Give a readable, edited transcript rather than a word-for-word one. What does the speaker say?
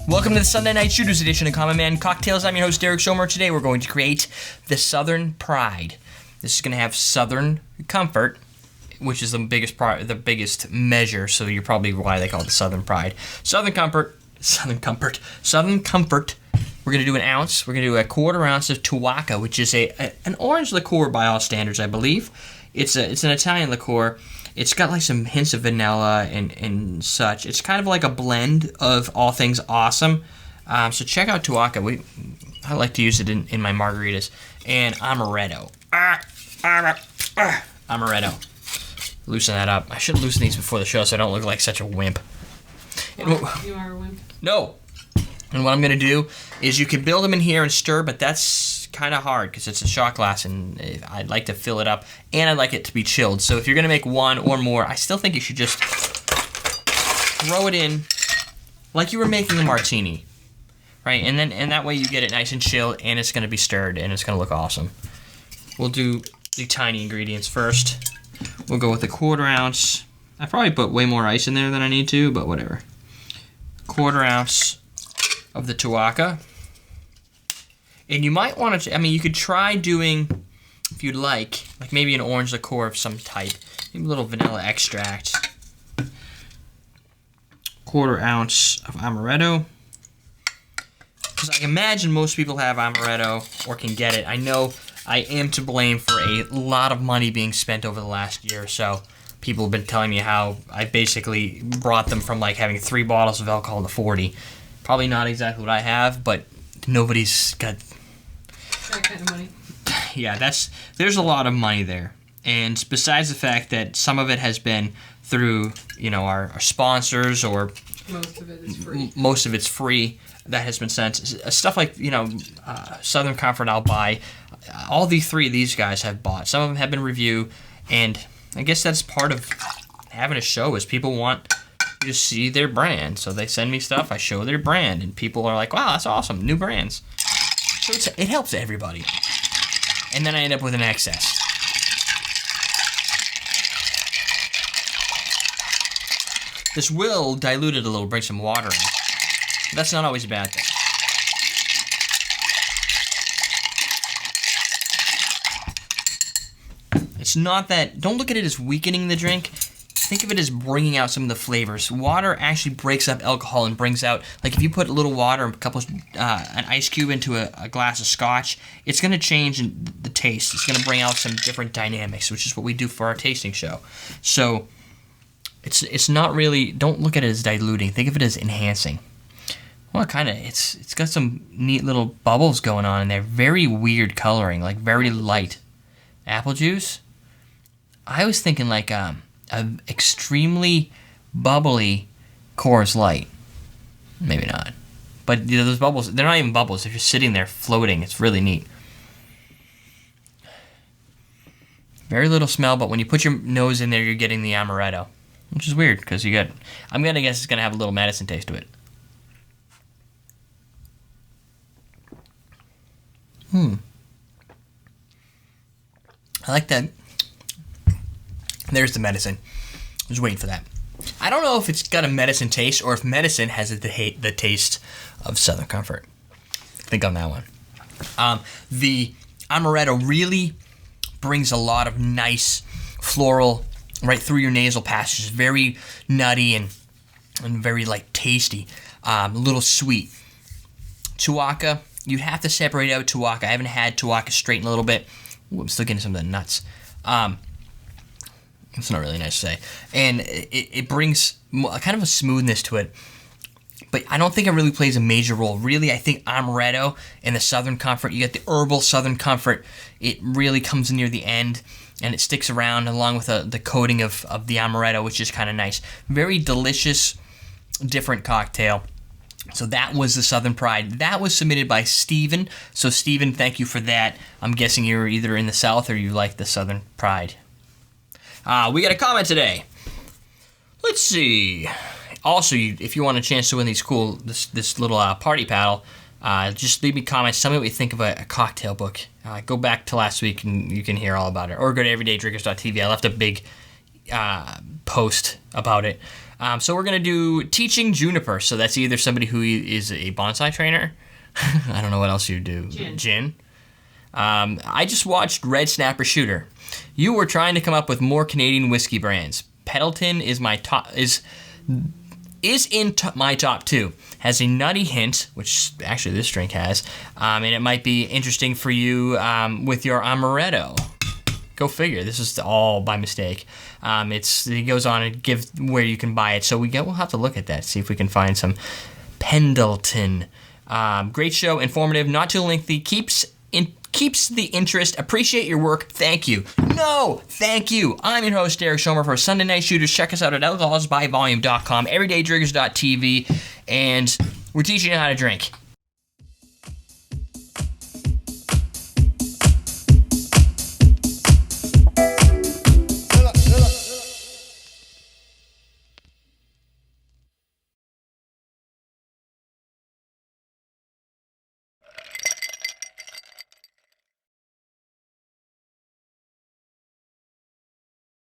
Welcome to the Sunday Night Shooters edition of Common Man Cocktails. I'm your host, Derek Schomer. Today we're going to create the Southern Pride. This is going to have Southern Comfort, which is the biggest measure, so you're probably why they call it the Southern Pride. Southern Comfort. We're going to do an ounce. We're going to do a quarter ounce of tuaca, which is an orange liqueur by all standards, I believe. It's an Italian liqueur. It's got like some hints of vanilla and such. It's kind of like a blend of all things awesome. So check out tuaca. I like to use it in my margaritas. And amaretto. Amaretto. Loosen that up. I should loosen these before the show so I don't look like such a wimp. You are a wimp. No. And what I'm going to do is you can build them in here and stir, but that's kind of hard because it's a shot glass and I'd like to fill it up and I'd like it to be chilled. So if you're going to make one or more, I still think you should just throw it in like you were making a martini, right? And that way you get it nice and chilled and it's going to be stirred and it's going to look awesome. We'll do the tiny ingredients first. We'll go with a quarter ounce. I probably put way more ice in there than I need to, but whatever. Quarter ounce of the tuaca. And you might want to, you could try doing, if you'd like maybe an orange liqueur of some type. Maybe a little vanilla extract. Quarter ounce of amaretto. Because I imagine most people have amaretto or can get it. I know I am to blame for a lot of money being spent over the last year or so. People have been telling me how I basically brought them from like having 3 bottles of alcohol to 40. Probably not exactly what I have, but nobody's got that kind of money. Yeah, there's a lot of money there. And besides the fact that some of it has been through, our sponsors, or most of it is free. Most of it's free that has been sent. Stuff like, Southern Comfort I'll buy. All three of these guys have bought. Some of them have been reviewed, and I guess that's part of having a show is people want you to see their brand. So they send me stuff, I show their brand, and people are like, wow, that's awesome, new brands. So it helps everybody. And then I end up with an excess. This will dilute it a little, bring some water in. That's not always a bad thing. It's not that, don't look at it as weakening the drink. Think of it as bringing out some of the flavors. Water actually breaks up alcohol and brings out, like if you put a little water, an ice cube into a glass of scotch, it's going to change the taste. It's going to bring out some different dynamics, which is what we do for our tasting show. So it's not really, don't look at it as diluting. Think of it as enhancing. Well, kind of, it's got some neat little bubbles going on in there. Very weird coloring, like very light. Apple juice? I was thinking like an extremely bubbly Coors Light. Maybe not. But those bubbles, they're not even bubbles. They're just sitting there floating. It's really neat. Very little smell, but when you put your nose in there, you're getting the amaretto. Which is weird, because I'm going to guess it's going to have a little medicine taste to it. I like that. There's the medicine. I was waiting for that. I don't know if it's got a medicine taste or if medicine has the taste of Southern Comfort. Think on that one. The amaretto really brings a lot of nice floral right through your nasal passages. Very nutty and very tasty. A little sweet. Tuaca, you'd have to separate out tuaca. I haven't had tuaca straight in a little bit. Ooh, I'm still getting some of the nuts. It's not really nice to say. And it brings kind of a smoothness to it. But I don't think it really plays a major role. Really, I think amaretto and the Southern Comfort, you get the herbal Southern Comfort, it really comes near the end and it sticks around along with the coating of the amaretto, which is kind of nice. Very delicious, different cocktail. So that was the Southern Pride. That was submitted by Steven. So Steven, thank you for that. I'm guessing you're either in the South or you like the Southern Pride. We got a comment today. Let's see. Also, if you want a chance to win this little party paddle, just leave me comments. Tell me what you think of a cocktail book. Go back to last week and you can hear all about it. Or go to everydaydrinkers.tv. I left a big post about it. So we're going to do teaching juniper. So that's either somebody who is a bonsai trainer. I don't know what else you do. Gin. I just watched Red Snapper Shooter. You were trying to come up with more Canadian whiskey brands. Pendleton is my top my top 2. Has a nutty hint, which actually this drink has, and it might be interesting for you with your amaretto. Go figure. This is all by mistake. It goes on and give where you can buy it. So we'll have to look at that, see if we can find some Pendleton. Great show, informative, not too lengthy, keeps the interest. Appreciate your work. Thank you. No, thank you. I'm your host, Derek Schomer for Sunday Night Shooters. Check us out at alcoholsbyvolume.com, everydaydrinkers.tv, and we're teaching you how to drink.